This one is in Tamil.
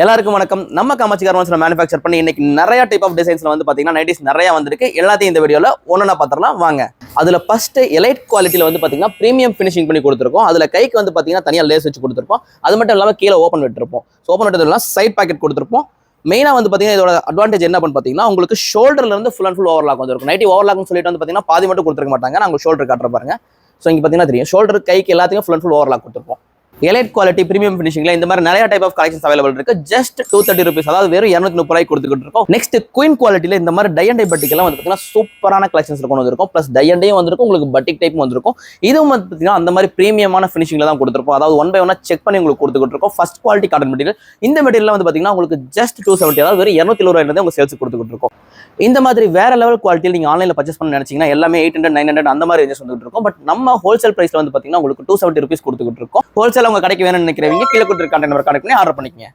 எல்லாருக்கும் வணக்கம். நம்ம காமாட்சி கார்மெண்ட்ஸ்ல மேனுஃபேக்சர் பண்ணி இன்னைக்கு நிறைய டைப் ஆஃப் டிசைன்ஸ்ல வந்து பாத்தீங்கன்னா நைட்டிஸ் நிறைய வந்திருக்கு. எல்லாத்தையும் இந்த வீடியோல ஒன்னொன்னா பாத்திரலாம் வாங்க. அதுல ஃபர்ஸ்ட் எலைட் குவாலிட்டியில வந்து பாத்தீங்கன்னா பிரீமியம் ஃபினிஷிங் பண்ணி கொடுத்துருக்கோம். அதுல கைக்கு வந்து பாத்தீங்கன்னா தனியா லேஸ் வச்சு கொடுத்துருப்போம். அது மட்டும் இல்லாம கீழே ஓப்பன் விட்டுருப்போம். ஓப்பன் விட்டதுலாம் சைட் பாக்கெட் கொடுத்துருப்போம். மெயினா வந்து பாத்தீங்கன்னா இதோட அட்வான்டேஜ் என்ன பண்ணு பாத்தீங்கன்னா உங்களுக்கு ஷோல்டர்ல இருந்து ஃபுல் அண்ட் ஃபுல் ஓவர்லாக் வந்துருக்கும். நைட்டி ஓவர்லாக்னு சொல்லிட்டு வந்து பாத்தீங்கன்னா பாதி மட்டும் கொடுத்துருக்க மாட்டாங்க. நாங்கள் ஷோல்டர் காட்டுற பாருங்க. ஸோ இங்க பாத்தீங்கன்னா தெரியும் ஷோல்டர் கைக்கு எல்லாத்தையும் ஃபுல் அண்ட் ஃபுல் ஓவர்லாக் கொடுத்துருப்போம். எலைட் குவாலிட்டி பிரீமியம் ஃபினிஷிங்ல இந்த மாதிரி நிறைய டைப் ஆஃப் கலெக்ஷன்ஸ் அவைலபிள் இருக்கு. ஜஸ்ட் 230 rupees, அதாவது வெறும் 230 கொடுத்துக்கிட்டு இருக்கோம். நெக்ஸ்ட் குயின் குவாலிட்டியில இந்த மாதிரி டை அண்ட் டை பட்டிக்கெல்லாம் வந்து பார்த்தீங்கன்னா சூப்பரான கலெக்ஷன்ஸ் கொண்டு வந்திருக்கும். பிளஸ் டை அண்டையும் வந்திருக்கும், உங்களுக்கு பட்டிக் டைப்பும் வந்திருக்கும். இதுவும் வந்து பார்த்தீங்கன்னா அந்த மாதிரி பிரீமியமான ஃபினிஷிங்ல தான் கொடுத்துருப்போம். அதாவது ஒன் பை ஒன்னா செக் பண்ணி உங்களுக்கு கொடுத்துக்கிட்டு இருக்கோம். First quality cotton material. இந்த மெட்டீரியல் வந்து பார்த்தீங்கன்னா உங்களுக்கு ஜஸ்ட் 270, அதாவது வெறும் 220 உங்களுக்கு சேல்ஸ் கொடுத்துக்கிட்டு இருக்கோம். இந்த மாதிரி வேற லெவல் குவாலிட்டியில் நீங்க ஆன்லைன்ல பர்ச்சேஸ் பண்ண நினைச்சீங்கன்னா எல்லாமே 800, 900 அந்த மாதிரி ரேஞ்சஸ் வந்துட்டு இருக்கும். பட் நம்ம ஹோல்சேல் பிரைஸ்ல வந்து பாத்தீங்கன்னா உங்களுக்கு 270 rupees கொடுத்துக்கிட்டு இருக்கோம். ஹோல்சேல் உங்க கடைக்கு வேணும்னு நினைக்கிறவங்க கீழே கொடுத்துருக்க கான்டாக்ட் நம்பர் கான்டாக்ட் பண்ணி ஆர்டர் பண்ணிக்கங்க.